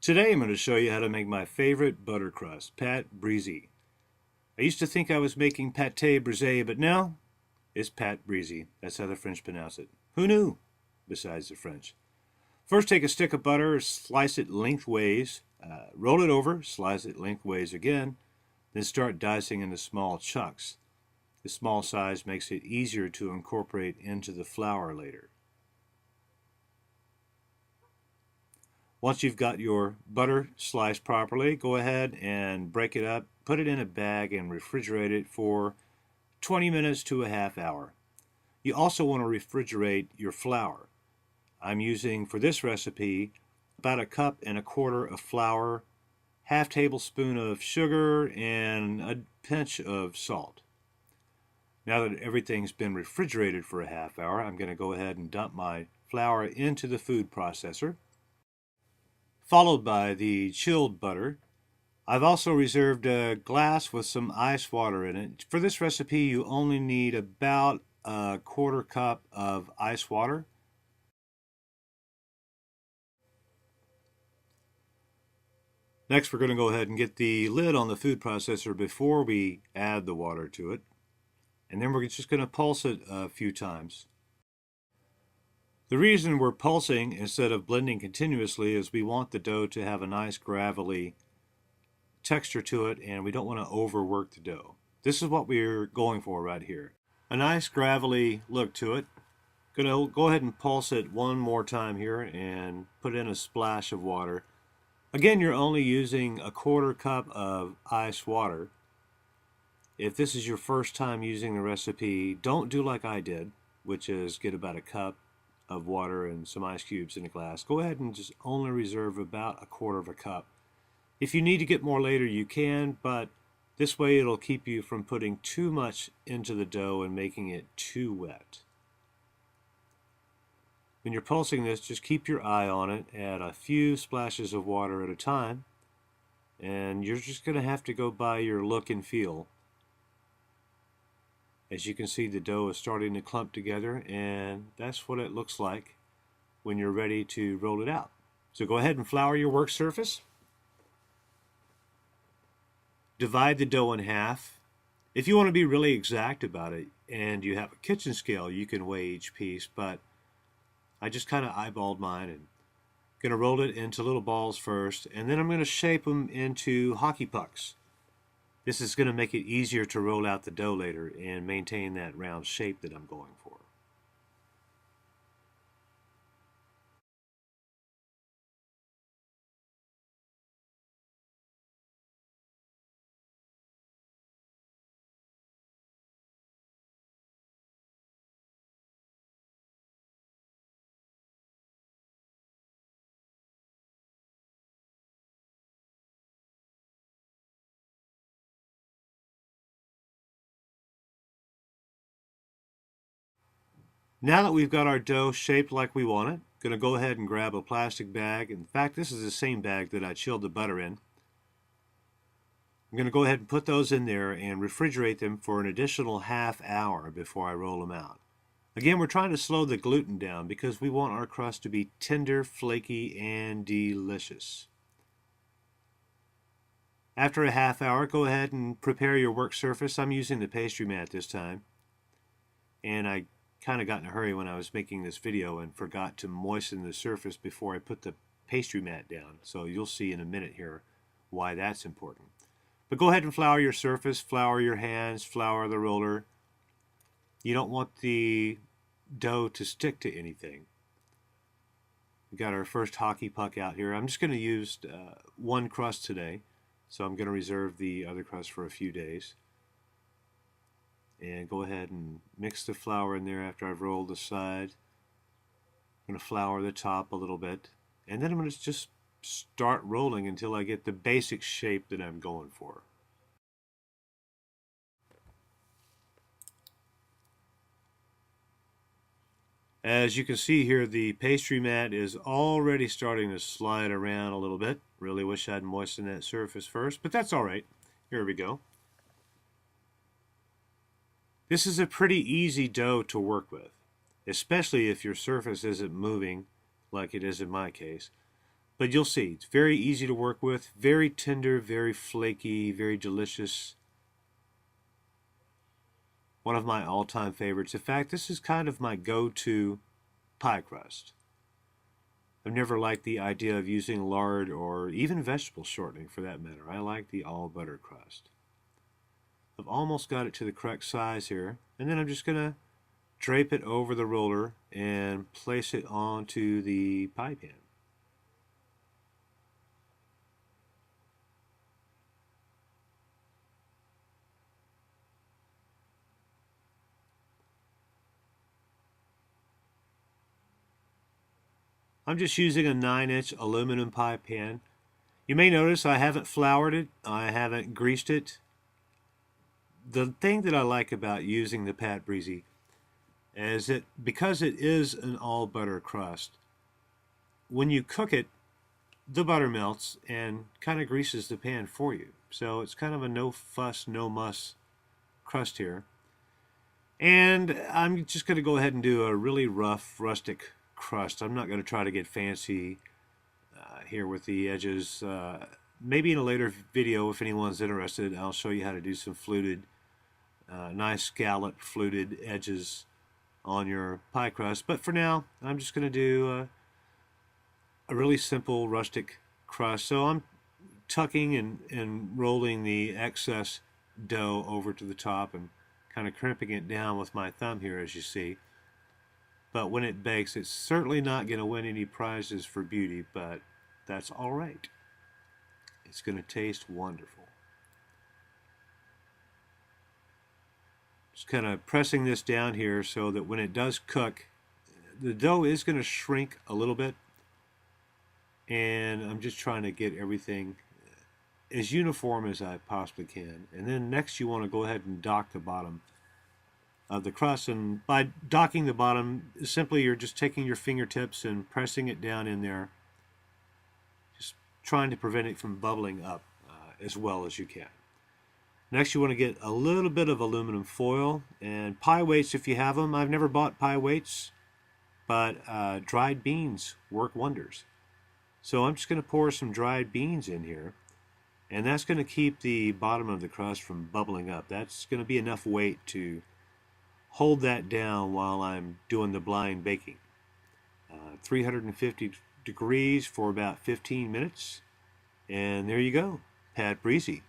Today I'm going to show you how to make my favorite butter crust, Pâte Brisée. I used to think I was making Pâte Brisée, but no, it's Pâte Brisée. That's how the French pronounce it. Who knew, besides the French? First, take a stick of butter, slice it lengthways, roll it over, slice it lengthways again, then start dicing into small chunks. The small size makes it easier to incorporate into the flour later. Once you've got your butter sliced properly, go ahead and break it up, put it in a bag, and refrigerate it for 20 minutes to a half hour. You also want to refrigerate your flour. I'm using, for this recipe, about 1.25 cups of flour, half tablespoon of sugar, and a pinch of salt. Now that everything's been refrigerated for a half hour, I'm going to go ahead and dump my flour into the food processor, followed by the chilled butter. I've also reserved a glass with some ice water in it. For this recipe, you only need about 1/4 cup of ice water. Next, we're going to go ahead and get the lid on the food processor before we add the water to it. And then we're just going to pulse it a few times. The reason we're pulsing instead of blending continuously is we want the dough to have a nice gravelly texture to it, and we don't want to overwork the dough. This is what we're going for right here. A nice gravelly look to it. Gonna go ahead and pulse it one more time here and put in a splash of water. Again, you're only using 1/4 cup of ice water. If this is your first time using the recipe, don't do like I did, which is get about 1 cup of water and some ice cubes in a glass. Go ahead and just only reserve about 1/4 cup. If you need to get more later, you can, but this way it'll keep you from putting too much into the dough and making it too wet. When you're pulsing this, just keep your eye on it, add a few splashes of water at a time, and you're just going to have to go by your look and feel. As you can see, the dough is starting to clump together, and that's what it looks like when you're ready to roll it out. So go ahead and flour your work surface. Divide the dough in half. If you want to be really exact about it and you have a kitchen scale, you can weigh each piece, but I just kind of eyeballed mine and going to roll it into little balls first, and then I'm going to shape them into hockey pucks. This is going to make it easier to roll out the dough later and maintain that round shape that I'm going for. Now that we've got our dough shaped like we want it, going to go ahead and grab a plastic bag. In fact, this is the same bag that I chilled the butter in. I'm going to go ahead and put those in there and refrigerate them for an additional half hour before I roll them out. Again, we're trying to slow the gluten down because we want our crust to be tender, flaky, and delicious. After a half hour, go ahead and prepare your work surface. I'm using the pastry mat this time. And I kind of got in a hurry when I was making this video and forgot to moisten the surface before I put the pastry mat down. So you'll see in a minute here why that's important. But go ahead and flour your surface, flour your hands, flour the roller. You don't want the dough to stick to anything. We got our first hockey puck out here. I'm just going to use one crust today, so I'm going to reserve the other crust for a few days. And go ahead and mix the flour in there after I've rolled the side. I'm going to flour the top a little bit, and then I'm going to just start rolling until I get the basic shape that I'm going for. As you can see here, the pastry mat is already starting to slide around a little bit. Really wish I'd moistened that surface first, but that's all right. Here we go. This is a pretty easy dough to work with, especially if your surface isn't moving like it is in my case. But you'll see, it's very easy to work with, very tender, very flaky, very delicious. One of my all-time favorites. In fact, this is kind of my go-to pie crust. I've never liked the idea of using lard or even vegetable shortening for that matter. I like the all butter crust. I've almost got it to the correct size here, and then I'm just going to drape it over the roller and place it onto the pie pan. I'm just using a 9-inch aluminum pie pan. You may notice I haven't floured it, I haven't greased it. The thing that I like about using the Pâte Brisée is that because it is an all butter crust, when you cook it, the butter melts and kind of greases the pan for you. So it's kind of a no fuss, no muss crust here. And I'm just going to go ahead and do a really rough, rustic crust. I'm not going to try to get fancy here with the edges. Maybe in a later video, if anyone's interested, I'll show you how to do some fluted, nice scalloped fluted edges on your pie crust. But for now, I'm just going to do a really simple rustic crust. So I'm tucking and rolling the excess dough over to the top and kind of crimping it down with my thumb here, as you see. But when it bakes, it's certainly not going to win any prizes for beauty, but that's all right. It's going to taste wonderful. Just kind of pressing this down here so that when it does cook, the dough is going to shrink a little bit. And I'm just trying to get everything as uniform as I possibly can. And then next you want to go ahead and dock the bottom of the crust. And by docking the bottom, simply you're just taking your fingertips and pressing it down in there, just trying to prevent it from bubbling up as well as you can. Next you want to get a little bit of aluminum foil and pie weights if you have them. I've never bought pie weights, but dried beans work wonders. So I'm just going to pour some dried beans in here, and that's going to keep the bottom of the crust from bubbling up. That's going to be enough weight to hold that down while I'm doing the blind baking. 350 degrees for about 15 minutes, and there you go, Pâte Brisée.